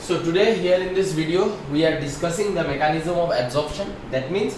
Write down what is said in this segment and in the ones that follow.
So today here in this video we are discussing the mechanism of absorption. That means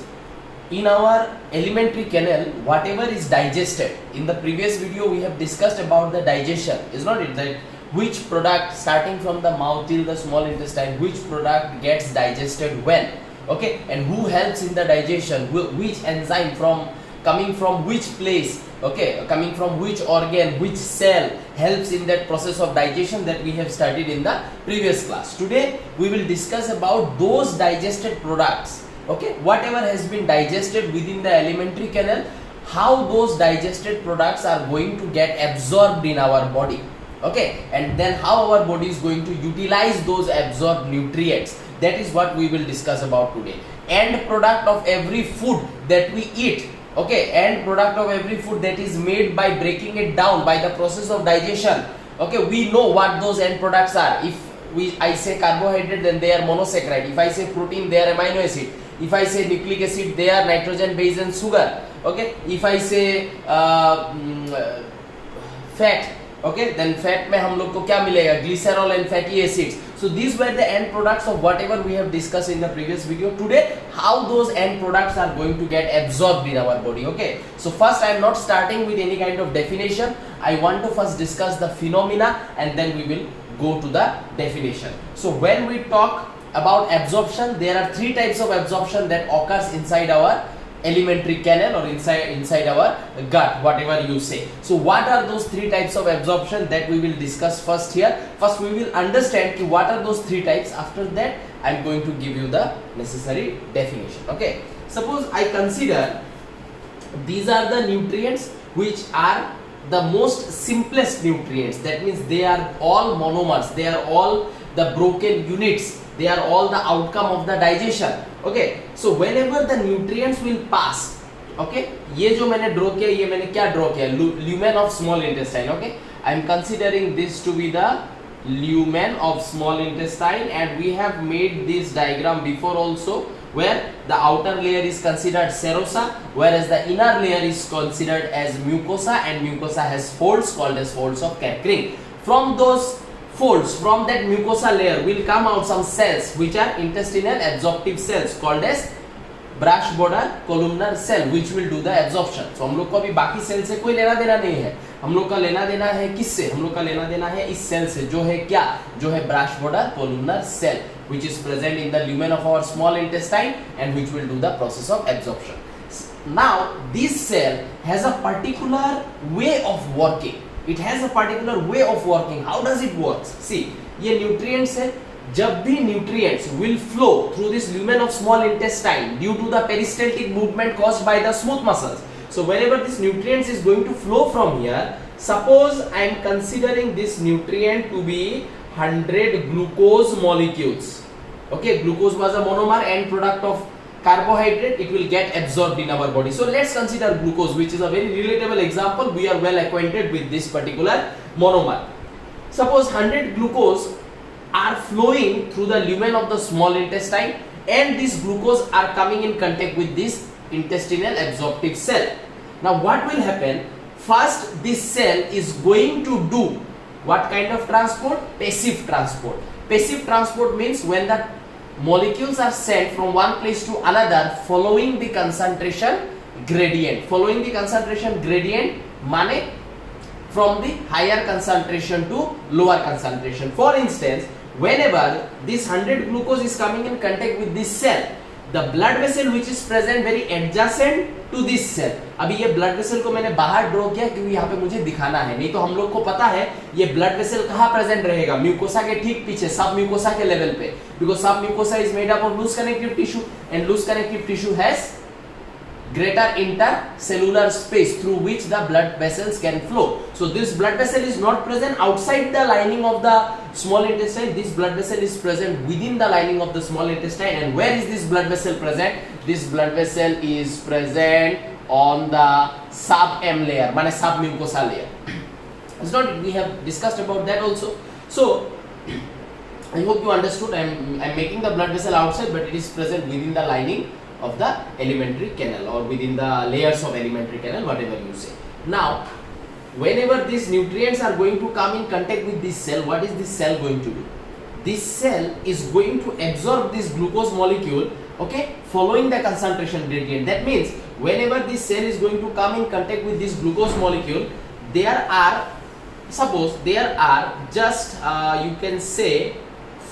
in our alimentary canal whatever is digested. In the previous video we have discussed about the digestion, is not it, that which product starting from the mouth till the small intestine, which product gets digested when, okay, and who helps in the digestion, which enzyme from coming from which place, okay, coming from which organ, which cell helps in that process of digestion, that we have studied in the previous class. Today we will discuss about those digested products, okay, whatever has been digested within the alimentary canal, how those digested products are going to get absorbed in our body, okay, and then how our body is going to utilize those absorbed nutrients. That is what we will discuss about today. End product of every food that we eat, okay, end product of every food that is made by breaking it down by the process of digestion, okay, we know what those end products are. If I say carbohydrate, then they are monosaccharide. If I say protein, they are amino acid. If I say nucleic acid, they are nitrogen, base and sugar, okay. If I say fat, okay, then fat में हम लोग को क्या मिलेगा, glycerol and fatty acids. So these were the end products of whatever we have discussed in the previous video. Today how those end products are going to get absorbed in our body, okay. So first I am not starting with any kind of definition. I want to first discuss the phenomena and then we will go to the definition. So when we talk about absorption, there are three types of absorption that occurs inside our alimentary canal or inside our gut, whatever you say. So what are those three types of absorption that we will discuss first here. First we will understand what are those three types. After that I am going to give you the necessary definition, okay. Suppose I consider these are the nutrients which are the most simplest nutrients. That means they are all monomers, they are all the broken units, they are all the outcome of the digestion, okay. So whenever the nutrients will pass, okay, ये जो मैंने draw किया, ये मैंने क्या draw किया, lumen of small intestine, okay. I am considering this to be the lumen of small intestine and we have made this diagram before also, where the outer layer is considered serosa, whereas the inner layer is considered as mucosa, and mucosa has folds called as folds of Capgrin. From those folds, from that mucosa layer will come out some cells which are intestinal absorptive cells called as brush border columnar cell, which will do the absorption. So हम लोग को अभी बाकी cell से कोई लेना देना नहीं है, हम लोग का लेना देना है किससे, हम लोग का लेना देना है इस सेल से जो है क्या, जो है brush border columnar cell, which is present in the lumen of our small intestine and which will do the process of absorption. Now this cell has a particular way of working. It has a particular way of working. How does it work? See, ये nutrients है, जब भी nutrients will flow through this lumen of small intestine due to the peristaltic movement caused by the smooth muscles. So whenever this nutrients is going to flow from here, suppose I am considering this nutrient to be 100 glucose molecules. Okay, glucose was a monomer and product of carbohydrate, it will get absorbed in our body. So let's consider glucose, which is a very relatable example. We are well acquainted with this particular monomer. Suppose 100 glucose are flowing through the lumen of the small intestine and these glucose are coming in contact with this intestinal absorptive cell. Now what will happen? First this cell is going to do what kind of transport? Passive transport. Passive transport means when the molecules are sent from one place to another following the concentration gradient. Following the concentration gradient माने from the higher concentration to lower concentration. For instance, whenever this 100 glucose is coming in contact with this cell, the blood vessel which is present very adjacent to this cell. अभी ये blood vessel को मैंने बाहर draw किया क्योंकि यहाँ पे मुझे दिखाना है, नहीं तो हम लोग को पता है ये blood vessel कहाँ प्रेजेंट रहेगा, म्यूकोसा के ठीक पीछे, सब म्यूकोसा के लेवल पे, because सब mucosa is made up of loose connective tissue and loose connective tissue has greater intercellular space through which the blood vessels can flow. So this blood vessel is not present outside the lining of the small intestine. This blood vessel is present within the lining of the small intestine. And where is this blood vessel present? This blood vessel is present on the sub-M layer, माने sub-mucosa layer. It's not, we have discussed about that also. So I hope you understood. I'm making the blood vessel outside, but it is present within the lining of the alimentary canal or within the layers of alimentary canal, whatever you say. Now whenever these nutrients are going to come in contact with this cell, what is this cell going to do? this cell is going to absorb this glucose molecule, okay, following the concentration gradient. That means whenever this cell is going to come in contact with this glucose molecule, there are, suppose there are just you can say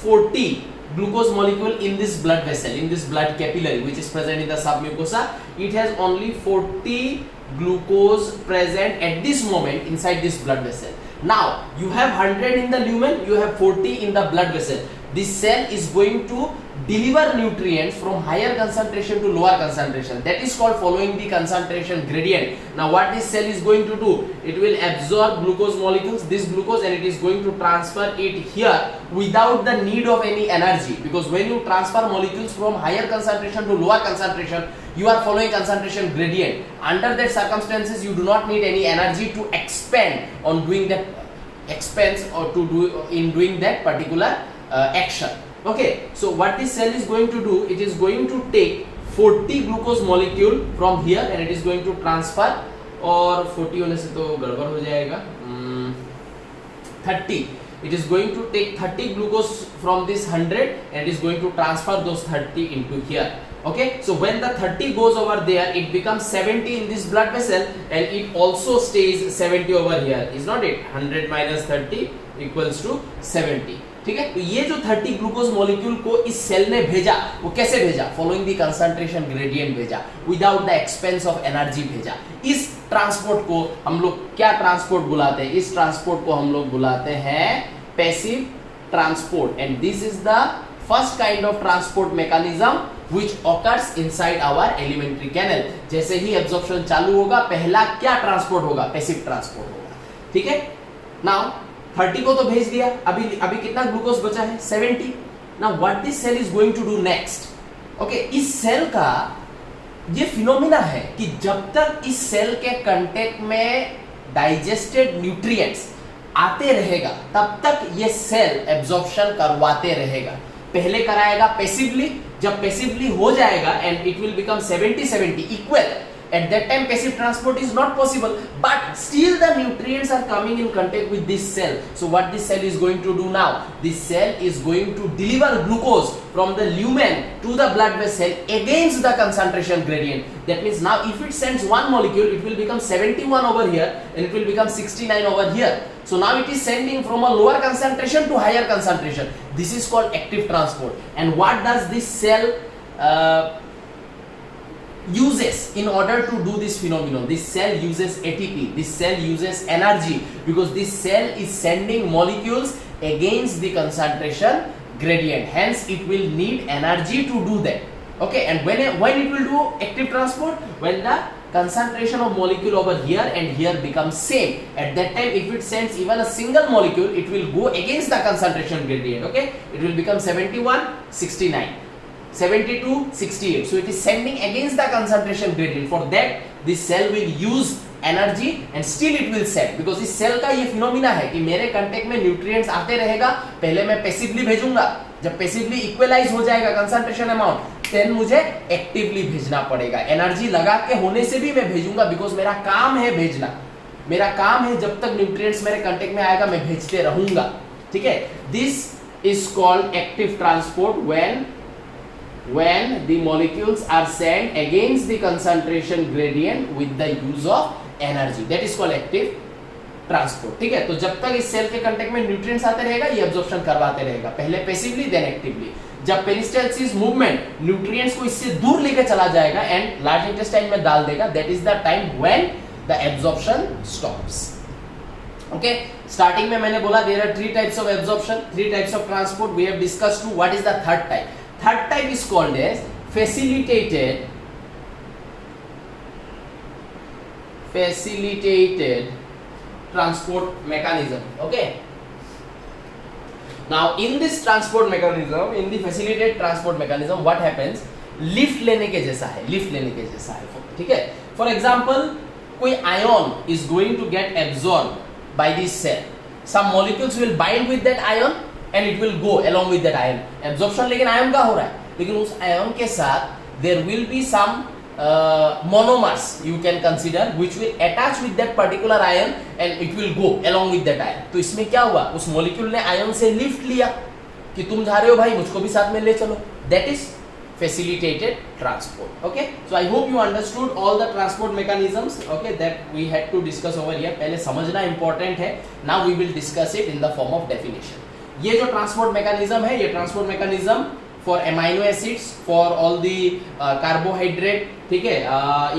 40 glucose molecule in this blood vessel, in this blood capillary which is present in the submucosa. It has only 40 glucose present at this moment inside this blood vessel. Now you have 100 in the lumen, you have 40 in the blood vessel. This cell is going to deliver nutrients from higher concentration to lower concentration. That is called following the concentration gradient. Now what this cell is going to do, it will absorb glucose molecules, this glucose, and it is going to transfer it here without the need of any energy, because when you transfer molecules from higher concentration to lower concentration, you are following concentration gradient. Under that circumstances, you do not need any energy to expend on doing that expense or to do in doing that particular action. Okay, so what this cell is going to do, it is going to take 40 glucose molecule from here and it is going to transfer, और 40 होने से तो गड़बड़ हो जाएगा, 30, it is going to take 30 glucose from this 100 and it is going to transfer those 30 into here. Okay, so when the 30 goes over there, it becomes 70 in this blood vessel and it also stays 70 over here, is not it? 100 minus 30 equals to 70. ठीक है, तो ये जो 30 glucose molecule को इस cell ने भेजा, वो कैसे भेजा? फॉलोइंग द कंसंट्रेशन ग्रेडियंट भेजा, without the expense of energy भेजा. इस ट्रांसपोर्ट को हम लोग क्या ट्रांसपोर्ट बुलाते हैं? इस ट्रांसपोर्ट को हम लोग बुलाते हैं passive transport. And this is the first kind of transport mechanism which occurs inside our alimentary canal. जैसे ही एब्जॉर्प्शन चालू होगा, पहला क्या ट्रांसपोर्ट होगा? पैसिव ट्रांसपोर्ट होगा. ठीक है, नाउ 30 को तो भेज दिया, अभी कितना ग्लूकोज बचा है? 70. Now what this cell is going to do next? Okay, इस सेल का ये फिनोमिना है कि जब तक इस सेल के कंटेक्ट में डाइजेस्टेड न्यूट्रिएंट्स आते रहेगा, तब तक ये सेल एब्जॉर्प्शन करवाते रहेगा. पहले कराएगा पैसिवली, जब पैसिवली हो जाएगा and it will become 70-70 equal. At that time passive transport is not possible, but still the nutrients are coming in contact with this cell. So what this cell is going to do now? This cell is going to deliver glucose from the lumen to the blood vessel against the concentration gradient. That means now if it sends one molecule, it will become 71 over here and it will become 69 over here. So now it is sending from a lower concentration to higher concentration. This is called active transport. And what does this cell uses in order to do this phenomenon? This cell uses ATP, this cell uses energy, because this cell is sending molecules against the concentration gradient, hence it will need energy to do that. Okay, and when it will do active transport? When the concentration of molecule over here and here becomes same. At that time if it sends even a single molecule, it will go against the concentration gradient. Okay, it will become 71-69, 72-68. So it is sending against the concentration gradient. For that this cell will use energy and still it will send, because इस cell का ये phenomena है कि मेरे contact में nutrients आते रहेगा. पहले मैं पैसिवली भेजूंगा, जब पैसिवली इक्वलाइज हो जाएगा कंसंट्रेशन अमाउंट, देन मुझे एक्टिवली भेजना पड़ेगा. एनर्जी लगा के होने से भी मैं भेजूंगा, बिकॉज मेरा काम है भेजना. मेरा काम है जब तक न्यूट्रिएंट्स मेरे कंटेक्ट में आएगा मैं भेजते रहूंगा. ठीक है, this is called active transport when the molecules are sent against the concentration gradient with the use of energy. That is called active transport. ठीक है, तो जब तक इस सेल के कंटेक्ट में न्यूट्रिएंट्स आते रहेगा, ये एब्जॉर्प्शन करवाते रहेगा, पहले पैसिवली देन एक्टिवली. जब पेरिस्टाल्सिस मूवमेंट न्यूट्रिएंट्स को इससे दूर लेके चला जाएगा एंड लार्ज इंटेस्टाइन में डाल देगा, that is the time when the absorption stops. Okay, starting में मैंने बोला there are 3 types of absorption, 3 types of transport. We have discussed two. What is the third type? Third type is called as facilitated transport mechanism. Okay, now in this transport mechanism, in the facilitated transport mechanism, what happens? Lift लेने के जैसा है, lift लेने के जैसा है. ठीक है, फॉर एग्जाम्पल कोई ion is going to get absorb by this cell. Some molecules will bind with that ion and it will go along with that ion. Absorption लेकिन आयन का हो रहा है, लेकिन उस आयन के साथ there will be some monomers you can consider which will attach with that particular ion and it will go along with that ion. तो इसमें क्या हुआ? उस मॉलिक्यूल ने आयन से लिफ्ट लिया. कि तुम जा रहे हो भाई, मुझको भी साथ में ले चलो. That is facilitated transport. Okay, so I hope you understood all the transport mechanisms, okay, that we had to discuss over here. पहले समझना important है. Now we will discuss it in the form of definition. ये जो transport mechanism है, ये transport mechanism for amino acids, for all the carbohydrate, ठीक है,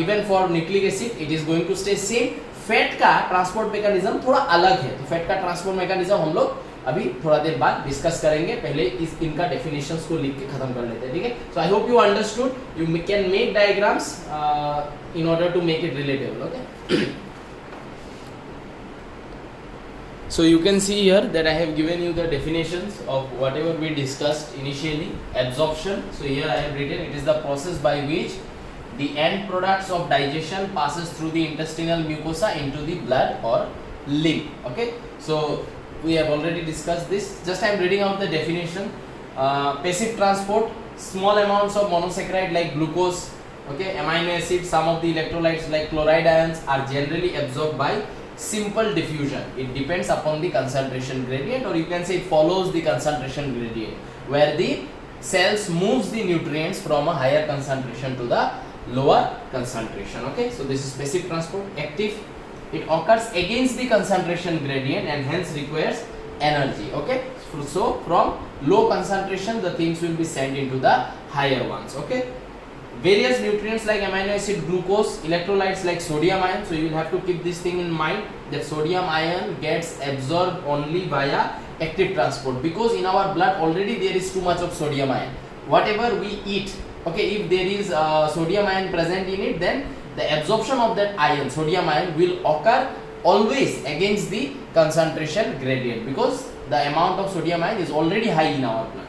even for nucleic acid, it is going to stay same. Fat का transport mechanism थोड़ा अलग है, तो फैट का ट्रांसपोर्ट मैकेनिज्म हम लोग अभी थोड़ा देर बाद डिस्कस करेंगे. पहले इनका डेफिनेशंस को लिख के खत्म कर लेते हैं, ठीक है. So I hope you understood. You can make diagrams in order to make it relatable. Okay, so you can see here that I have given you the definitions of whatever we discussed initially. Absorption, so here I have written, it is the process by which the end products of digestion passes through the intestinal mucosa into the blood or lymph. Okay, so we have already discussed this. Just I am reading out the definition. Passive transport, small amounts of monosaccharide like glucose, okay, amino acids, some of the electrolytes like chloride ions are generally absorbed by simple diffusion. It depends upon the concentration gradient, or you can say it follows the concentration gradient, where the cells moves the nutrients from a higher concentration to the lower concentration. Okay, so this is passive transport. Active, it occurs against the concentration gradient and hence requires energy. Okay, so from low concentration the things will be sent into the higher ones. Okay, various nutrients like amino acid, glucose, electrolytes like sodium ion. So you will have to keep this thing in mind, that sodium ion gets absorbed only via active transport, because in our blood already there is too much of sodium ion. Whatever we eat, okay, if there is sodium ion present in it, then the absorption of that ion, sodium ion, will occur always against the concentration gradient, because the amount of sodium ion is already high in our blood.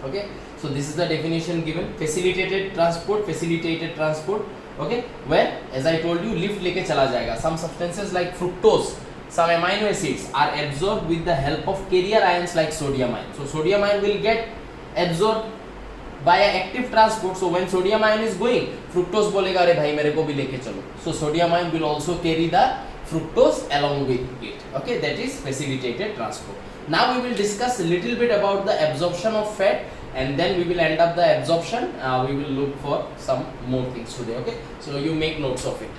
Okay, so this is the definition given. Facilitated transport, facilitated transport, okay, where as I told you lift लेके चला जाएगा. Some substances like fructose, some amino acids are absorbed with the help of carrier ions like sodium ion. So sodium ion will get absorbed via active transport. So when sodium ion is going, fructose बोलेगा अरे भाई मेरे को भी लेके चलो. So sodium ion will also carry the fructose along with it. Okay, that is facilitated transport. Now we will discuss a little bit about the absorption of fat, and then we will end up the absorption. We will look for some more things today. Okay, so you make notes of it.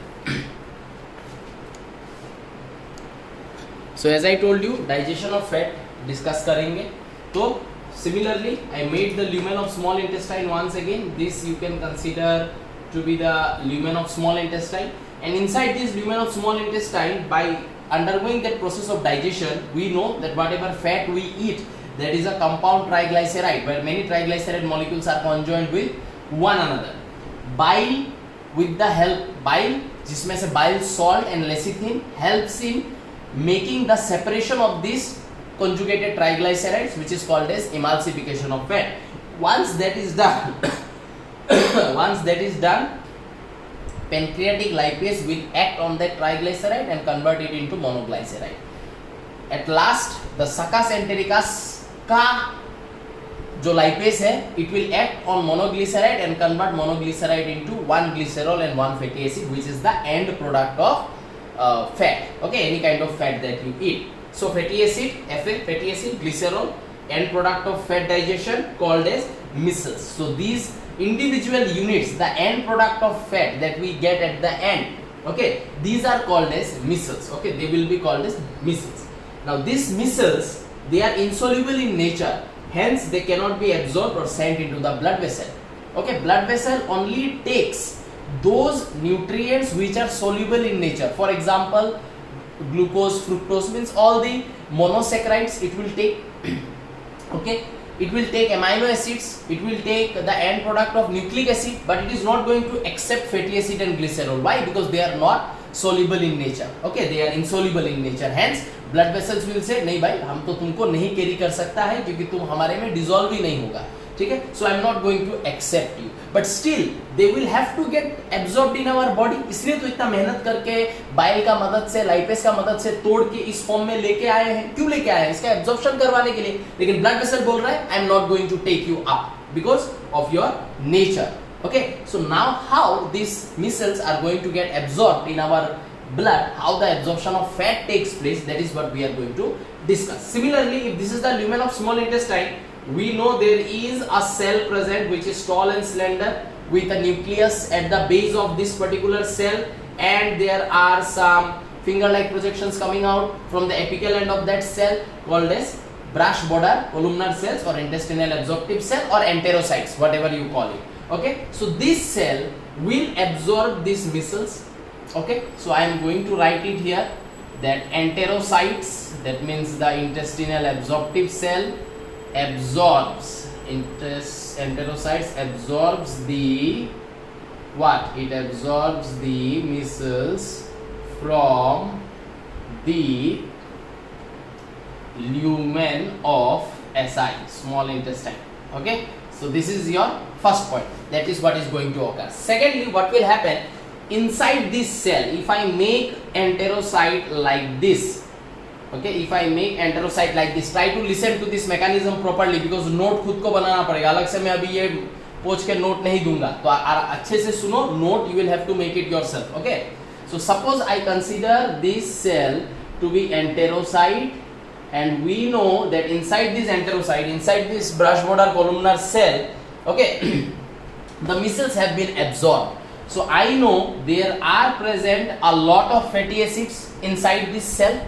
So as I told you, digestion of fat discuss करेंगे. तो similarly, I made the lumen of small intestine once again. This you can consider to be the lumen of small intestine, and inside this lumen of small intestine, by undergoing that process of digestion, we know that whatever fat we eat, there is a compound triglyceride, where many triglyceride molecules are conjoined with one another. Bile, with the help bile, जिसमें से bile salt and lecithin helps in making the separation of these conjugated triglycerides, which is called as emulsification of fat. Once that is done, pancreatic lipase will act on that triglyceride and convert it into monoglyceride. At last, the succus entericus का जो lipase है, it will act on monoglyceride and convert monoglyceride into one glycerol and one fatty acid, which is the end product of fat. Okay, any kind of fat that you eat. So fatty acid, fatty acid, glycerol, end product of fat digestion, called as micelles. So these individual units, the end product of fat that we get at the end, okay, these are called as micelles. Okay, they will be called as micelles. Now these micelles, they are insoluble in nature, hence they cannot be absorbed or sent into the blood vessel. Okay, blood vessel only takes those nutrients which are soluble in nature. For example, glucose, fructose, means all the monosaccharides it will take. Okay, it will take amino acids, it will take the end product of nucleic acid, but it is not going to accept fatty acid and glycerol. Why? Because they are not soluble in nature. Okay, they are insoluble in nature. Hence blood vessels will say नहीं भाई हम तो तुमको नहीं carry कर सकता है क्योंकि तुम हमारे में डिसॉल्व ही नहीं होगा. ठीक है, so I am not going to accept you, but still they will have to get absorbed in our body. इसलिए तो इतना मेहनत करके बाइल का मदद से, लाइपेस का मदद से तोड़ के इस फॉर्म में लेके आए हैं. क्यों लेके आए हैं? इसका एब्जॉर्प्शन करवाने के लिए. लेकिन ब्लड वेसल बोल रहा है I am not going to take you up because of your nature. Okay, so now how these micelles are going to get absorbed in our blood, how the absorption of fat takes place, that is what we are going to discuss. Similarly, if this is the lumen of small intestine, we know there is a cell present which is tall and slender with a nucleus at the base of this particular cell, and there are some finger-like projections coming out from the apical end of that cell called as brush border columnar cells or intestinal absorptive cell or enterocytes, whatever you call it. Okay, so this cell will absorb these micelles. Okay, so I am going to write it here that enterocytes, that means the intestinal absorptive cell, absorbs enterocytes absorbs the what? It absorbs the micelles from the lumen of SI, small intestine. Okay, so this is your first point, that is what is going to occur. Secondly, what will happen inside this cell, if I make enterocyte like this, okay, if I make enterocyte like this, try to listen to this mechanism properly because note खुद को बनाना पड़ेगा, अलग से मैं अभी ये पोंछ के नोट नहीं दूंगा, तो अच्छे से सुनो, note you will have to make it yourself. Okay, so suppose I consider this cell to be enterocyte, and we know that inside this enterocyte, inside this brush border columnar cell, okay, the micelles have been absorbed. So I know there are present a lot of fatty acids inside this cell.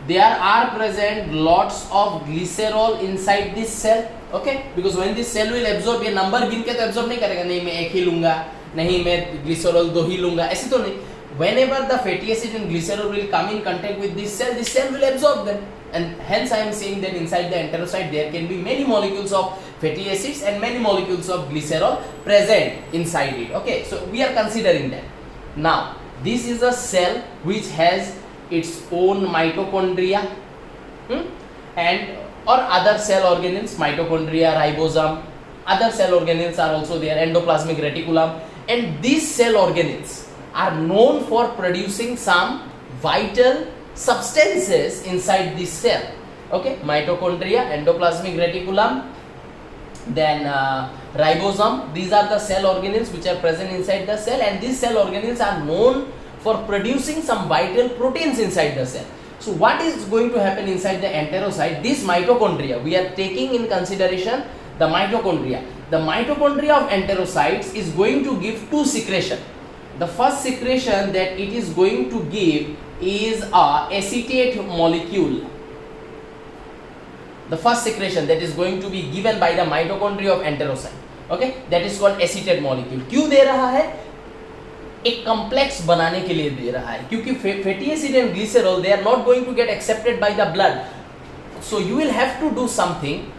There are present lots of glycerol inside this cell. Okay, because when this cell will absorb, ये number गिन के तो absorb नहीं करेगा, नहीं मैं एक ही लूँगा, नहीं मैं glycerol 2 ही लूँगा, ऐसे तो नहीं. Whenever the fatty acid and glycerol will come in contact with this cell will absorb them, and hence I am saying that inside the enterocyte there can be many molecules of fatty acids and many molecules of glycerol present inside it. Okay, so we are considering that. Now this is a cell which has its own mitochondria, and or other cell organelles, mitochondria, ribosome, other cell organelles are also there, endoplasmic reticulum, and these cell organelles are known for producing some vital substances inside this cell. Okay, mitochondria, endoplasmic reticulum, then ribosome, these are the cell organelles which are present inside the cell, and these cell organelles are known for producing some vital proteins inside the cell. So what is going to happen inside the enterocyte? This mitochondria, we are taking in consideration the mitochondria. The mitochondria of enterocytes is going to give two secretion. The first secretion that it is going to give is a acetate molecule. The first secretion that is going to be given by the mitochondria of enterocyte, okay, that is called acetate molecule. क्यों दे रहा है? एक complex बनाने के लिए दे रहा है, क्योंकि fatty acid and glycerol they are not going to get accepted by the blood. So you will have to do something.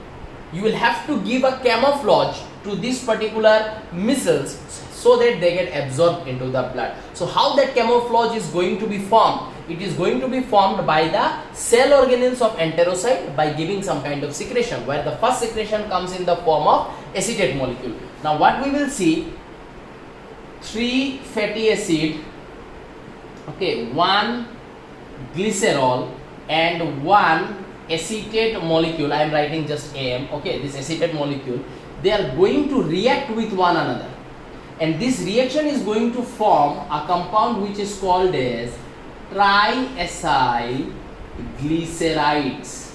You will have to give a camouflage to this particular micelles so that they get absorbed into the blood. So how that camouflage is going to be formed? It is going to be formed by the cell organelles of enterocyte by giving some kind of secretion, where the first secretion comes in the form of acetate molecule. Now what we will see, 3 fatty acid, okay, 1 glycerol and 1 acetate molecule, I am writing just AM, okay, this acetate molecule, they are going to react with one another, and this reaction is going to form a compound which is called as triacyl glycerides,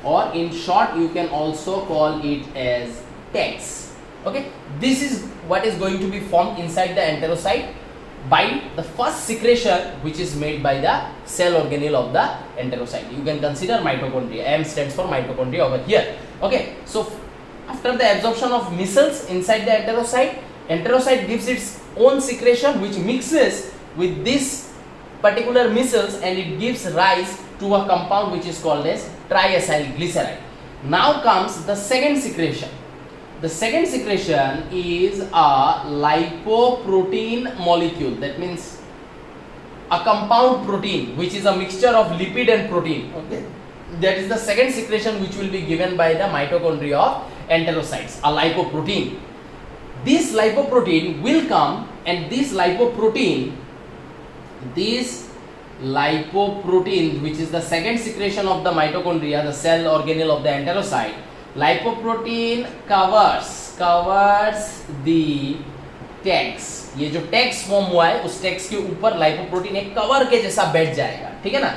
or in short you can also call it as TEGs. Okay, this is what is going to be formed inside the enterocyte by the first secretion which is made by the cell organelle of the enterocyte. You can consider mitochondria. M stands for mitochondria over here. Okay, so after the absorption of micelles inside the enterocyte, enterocyte gives its own secretion which mixes with this particular micelles, and it gives rise to a compound which is called as triacyl glyceride. Now comes the second secretion. The second secretion is a lipoprotein molecule, that means a compound protein which is a mixture of lipid and protein. Okay, that is the second secretion which will be given by the mitochondria of enterocytes, a lipoprotein. This lipoprotein will come, and this lipoprotein which is the second secretion of the mitochondria, the cell organelle of the enterocyte, lipoprotein covers the tags, ये जो tags form हुआ है उस tags के ऊपर lipoprotein एक cover के जैसा बैठ जाएगा, ठीक है ना.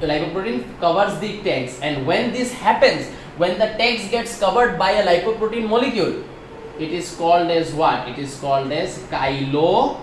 Lipoprotein covers the tags, and when this happens, when the tags gets covered by a lipoprotein molecule, it is called as what? It is called as chylomicron.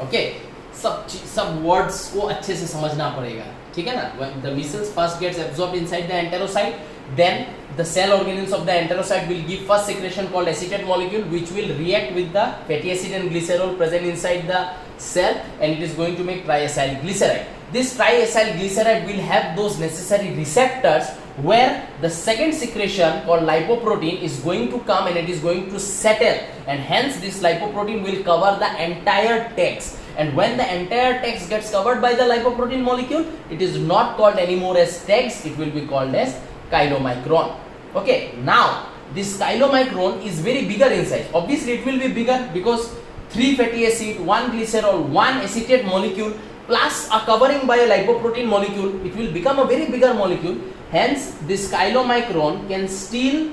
Okay, सब words को अच्छे से समझना पड़ेगा, ठीक है ना. When the vessels first gets absorbed inside the enterocyte, then the cell organelles of the enterocyte will give first secretion called acetate molecule, which will react with the fatty acid and glycerol present inside the cell, and it is going to make triacyl glyceride. This triacyl glyceride will have those necessary receptors where the second secretion called lipoprotein is going to come and it is going to settle, and hence this lipoprotein will cover the entire text. And when the entire text gets covered by the lipoprotein molecule, it is not called anymore as text, it will be called as chylomicron. Okay, now this chylomicron is very bigger in size. Obviously it will be bigger because 3 fatty acid, 1 glycerol, 1 acetate molecule plus a covering by a lipoprotein molecule, it will become a very bigger molecule. Hence this chylomicron can still,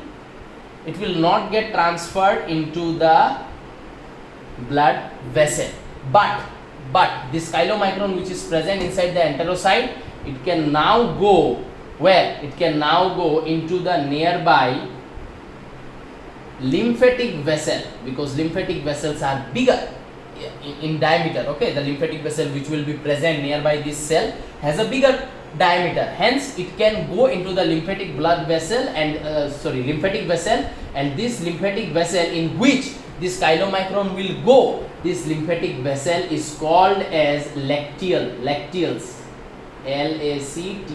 it will not get transferred into the blood vessel, but this chylomicron which is present inside the enterocyte, it can now go where? It can now go into the nearby lymphatic vessel, because lymphatic vessels are bigger in diameter. Okay, the lymphatic vessel which will be present nearby this cell has a bigger diameter, hence it can go into the lymphatic blood vessel and lymphatic vessel, and this lymphatic vessel in which this chylomicron will go, this lymphatic vessel is called as lacteals. Lacteals. Lacteals.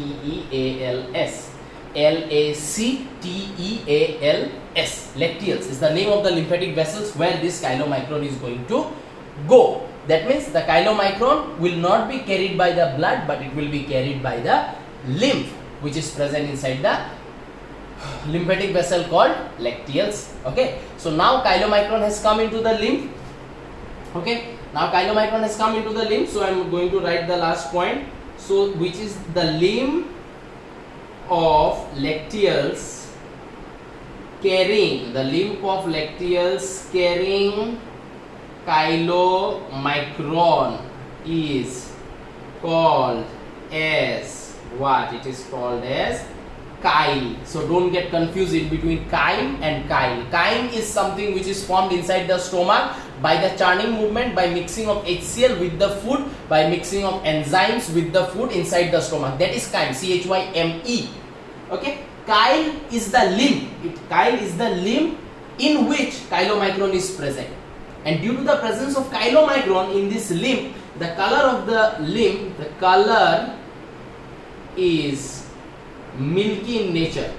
Lacteals is the name of the lymphatic vessels where this chylomicron is going to go. That means the chylomicron will not be carried by the blood, but it will be carried by the lymph, which is present inside the lymphatic vessel called lacteals. Okay, so now chylomicron has come into the lymph. Okay, now chylomicron has come into the lymph, so I am going to write the last point. So which is the lymph of lacteals carrying chylomicron is called as what? It is called as chyme. So don't get confused in between chyme and chyle. Chyme is something which is formed inside the stomach by the churning movement, by mixing of HCl with the food, by mixing of enzymes with the food inside the stomach. That is chyme, CHYME. Okay, chyle is the lymph. Chyle is the lymph in which chylomicron is present, and due to the presence of chylomicron in this lymph, the color of the lymph, the color is milky in nature.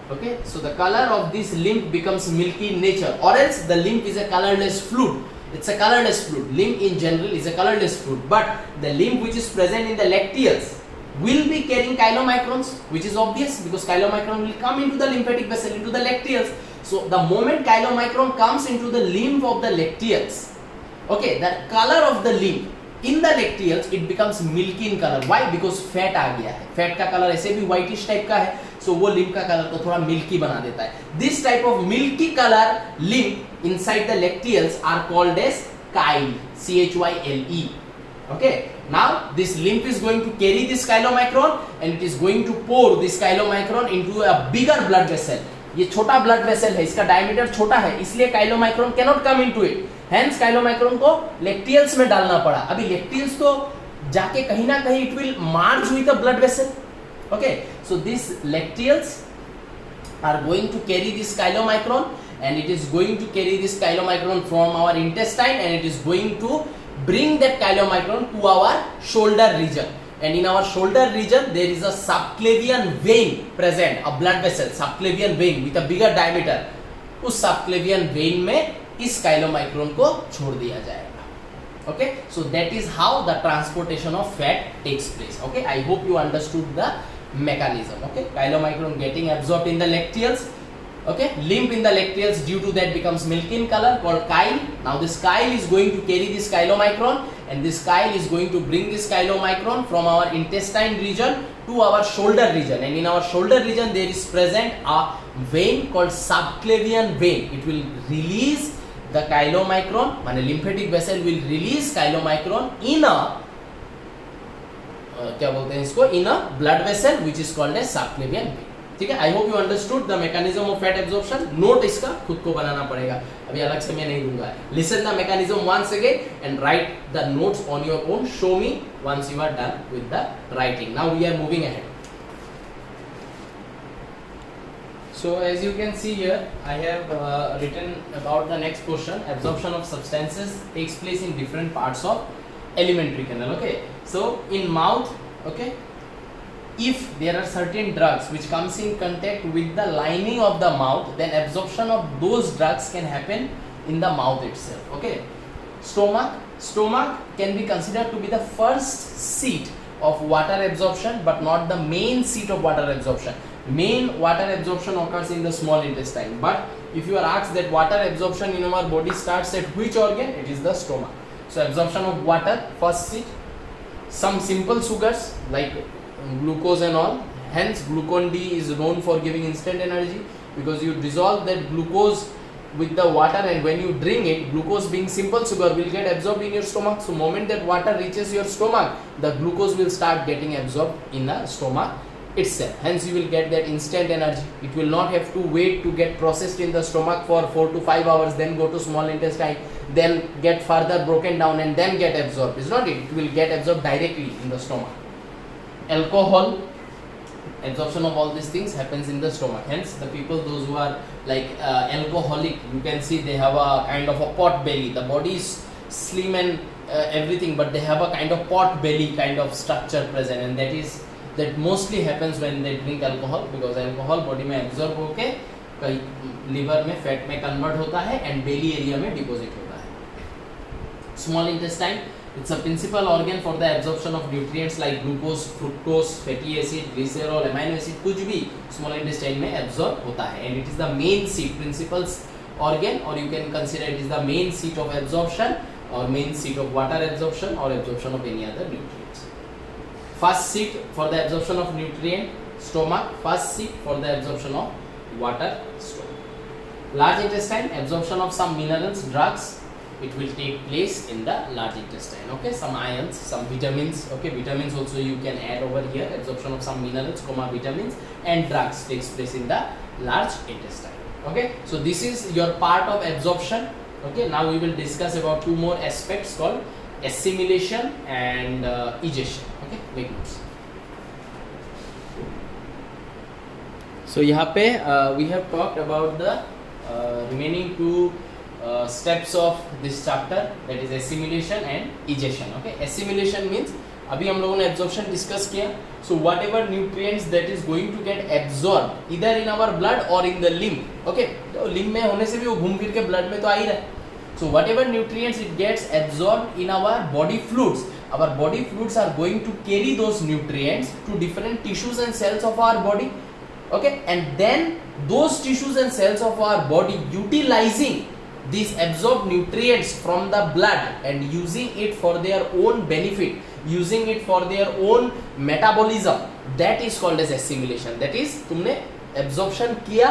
Okay, so the color of this lymph becomes milky in nature, or else the lymph is a colorless fluid. It's a colorless fluid. Lymph in general is a colorless fluid, but the lymph which is present in the lacteals will be carrying chylomicrons, which is obvious because chylomicron will come into the lymphatic vessel, into the lacteals. So the moment chylomicron comes into the lymph of the lacteals, okay, the color of the lymph in the lacteals, it becomes milky in color. Why? Because fat आ गया है. Fat का color ऐसे भी whitish type का है, so वो lymph का color को थोड़ा milky बना देता है. This type of milky color lymph inside the lacteals are called as chyle, CHYLE. Okay, now this lymph is going to carry this chylomicron and it is going to pour this chylomicron into a bigger blood vessel. ये छोटा blood vessel है, इसका diameter छोटा है, इसलिए chylomicron cannot come into it. Hence chylomicron को lacteals में डालना पड़ा. अभी lacteals तो जाके कहीं ना कहीं it will merge with the blood vessel. Okay, so these lacteals are going to carry this chylomicron, and it is going to carry this chylomicron from our intestine, and it is going to bring that chylomicron to our shoulder region. And in our shoulder region there is a subclavian vein present, a blood vessel, subclavian vein with a bigger diameter. उस subclavian vein में इस chylomicron को छोड़ दिया जाएगा. Okay, so that is how the transportation of fat takes place. Okay, I hope you understood the mechanism. Okay, chylomicron getting absorbed in the lacteals. Okay, lymph in the lacteals due to that becomes milky in color, called chyle. Now this chyle is going to carry this chylomicron, and this chyle is going to bring this chylomicron from our intestine region to our shoulder region, and in our shoulder region there is present a vein called subclavian vein. It will release the chylomicron, माने lymphatic vessel will release chylomicron in a क्या बोलते हैं इसको, in a blood vessel which is called as subclavian vein. ठीक है, आई hope you understood the mechanism of fat absorption. Note इसका खुद को बनाना पड़ेगा, अभी अलग से मैं नहीं दूंगा. Listen the mechanism once again and write the notes on your own. Show me once you are done with the writing. Now we are moving ahead. So as you can see here, I have written about the next question. Absorption of substances takes place in different parts of alimentary canal. Okay, so in mouth, okay, if there are certain drugs which comes in contact with the lining of the mouth, then absorption of those drugs can happen in the mouth itself. Okay, stomach can be considered to be the first seat of water absorption, but not the main seat of water absorption. Main water absorption occurs in the small intestine, but if you are asked that water absorption in our body starts at which organ, it is the stomach. So absorption of water, first seat. Some simple sugars like glucose and all, hence glucon D is known for giving instant energy, because you dissolve that glucose with the water, and when you drink it, glucose being simple sugar will get absorbed in your stomach. So moment that water reaches your stomach, the glucose will start getting absorbed in the stomach itself. Hence you will get that instant energy. It will not have to wait to get processed in the stomach for 4 to 5 hours, then go to small intestine, then get further broken down and then get absorbed. Is not it? It will get absorbed directly in the stomach. Alcohol, absorption of all these things happens in the stomach. Hence the people, those who are like alcoholic, you can see they have a kind of a pot belly. The body is slim and everything, but they have a kind of pot belly kind of structure present, and that mostly happens when they drink alcohol, because alcohol body में absorb होके कहीं liver में fat में convert होता है and belly area में deposit होता है. Small intestine, it's a principal organ for the absorption of nutrients like glucose, fructose, fatty acid, glycerol, amino acid, कुछ भी small intestine में absorb होता है, and it is the main seat, principal organ, or you can consider it is the main seat of absorption or main seat of water absorption or absorption of any other nutrients. First seat for the absorption of nutrient, stomach. First seat for the absorption of water, stomach. Large intestine, absorption of some minerals, drugs, it will take place in the large intestine. Okay, some ions, some vitamins. Okay, vitamins also you can add over here. Absorption of some minerals, vitamins, and drugs takes place in the large intestine. Okay, so this is your part of absorption. Okay, now we will discuss about two more aspects called assimilation and egestion. Okay, make notes. So यहाँ पे we have talked about the remaining two steps of this chapter, that is assimilation and egestion. Okay, assimilation means अभी हम लोगों ने absorption discuss किया. So whatever nutrients that is going to get absorbed either in our blood or in the limb. Okay, तो limb में होने से भी वो घूम फिर के blood में तो आ ही रहा है. So whatever nutrients it gets absorbed in our body fluids, our body fluids are going to carry those nutrients to different tissues and cells of our body. Okay, and then those tissues and cells of our body utilizing these absorbed nutrients from the blood and using it for their own benefit, using it for their own metabolism, that is called as assimilation. That is तुमने absorption किया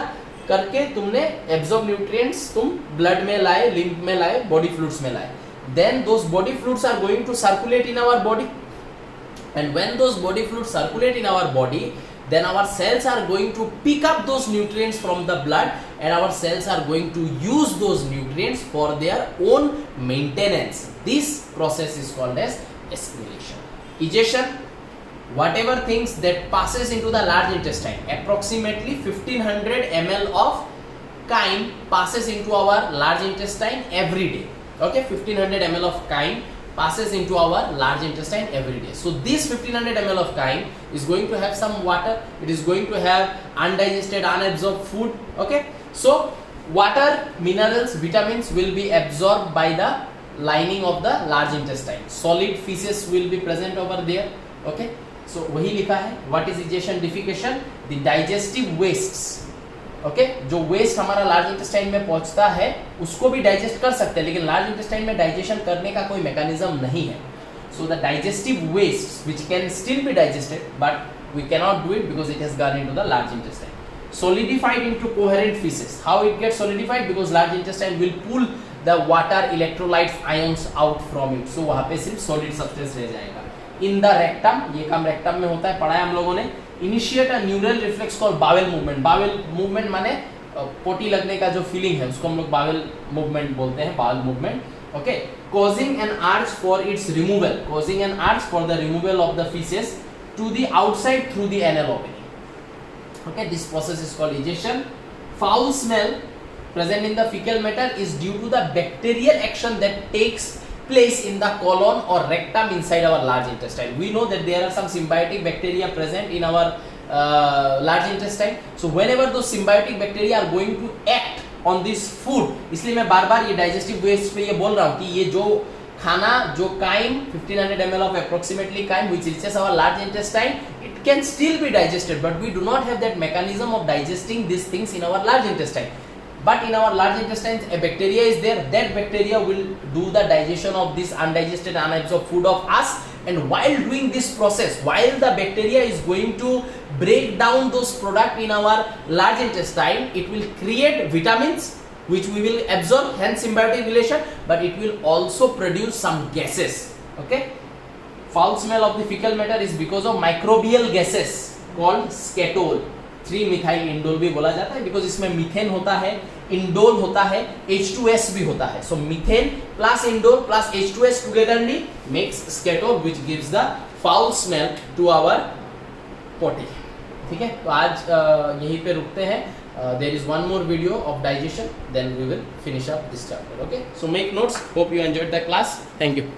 करके तुमने absorb nutrients तुम blood में लाए, lymph में लाए, body fluids में लाए. Then those body fluids are going to circulate in our body, and when those body fluids circulate in our body, then our cells are going to pick up those nutrients from the blood, and our cells are going to use those nutrients for their own maintenance. This process is called as assimilation. Egestion, whatever things that passes into the large intestine, approximately 1500 ml of chyme passes into our large intestine every day. Okay, 1500 ml of chyme passes into our large intestine every day. So this 1500 ml of chyme is going to have some water, it is going to have undigested, unabsorbed food. Okay, so water, minerals, vitamins will be absorbed by the lining of the large intestine. Solid feces will be present over there. Okay, so वही लिखा है. What is egestion, defecation? The digestive wastes. Okay जो waste हमारा large intestine में पहुंचता है उसको भी डाइजेस्ट कर सकते हैं, लेकिन लार्ज इंटेस्टाइन में डाइजेशन करने का कोई मैकेनिज्म नहीं है. So the digestive waste which can still be digested, but we cannot do it because it has gone into the large intestine. Solidified into coherent feces. How it gets solidified? Because large intestine will pull the water electrolytes ions out from it. So वहाँ पे सिर्फ solid substance रह जाएगा. In the rectum, ये काम rectum में होता है, पढ़ा है हम लोगों ने. Initiate a neural reflex called bowel movement. Bowel movement माने पोटी लगने का जो फीलिंग है उसको हम लोग bowel movement बोलते हैं, bowel movement. Okay, causing an arch for its removal, causing an arch for the removal of the feces to the outside through the anal opening. Okay, this process is called egestion. Foul smell present in the fecal matter is due to the bacterial action that takes place in the colon or rectum inside our large intestine. We know that there are some symbiotic bacteria present in our large intestine. So whenever those symbiotic bacteria are going to act on this food, इसलिए मैं बार बार ये digestive waste पे ये बोल रहा हूँ कि ये जो खाना जो chyme 1500 ml of approximately chyme which reaches our large intestine, it can still be digested, but we do not have that mechanism of digesting these things in our large intestine. But in our large intestine a bacteria is there, that bacteria will do the digestion of this undigested unabsorbed food of us, and while doing this process, while the bacteria is going to break down those products in our large intestine, it will create vitamins which we will absorb, hence symbiotic relation, but it will also produce some gases. Okay, foul smell of the fecal matter is because of microbial gases called scatol. 3-methyl indole भी बोला जाता है because इसमें methane होता है, indole होता है, H2S भी होता है. So methane plus indole plus H2S togetherly makes scatol which gives the foul smell to our potty. ठीक है, तो आज यहीं पे रुकते हैं. There is one more video of digestion, then we will finish up this chapter. Okay, so make notes. Hope you enjoyed the class. Thank you.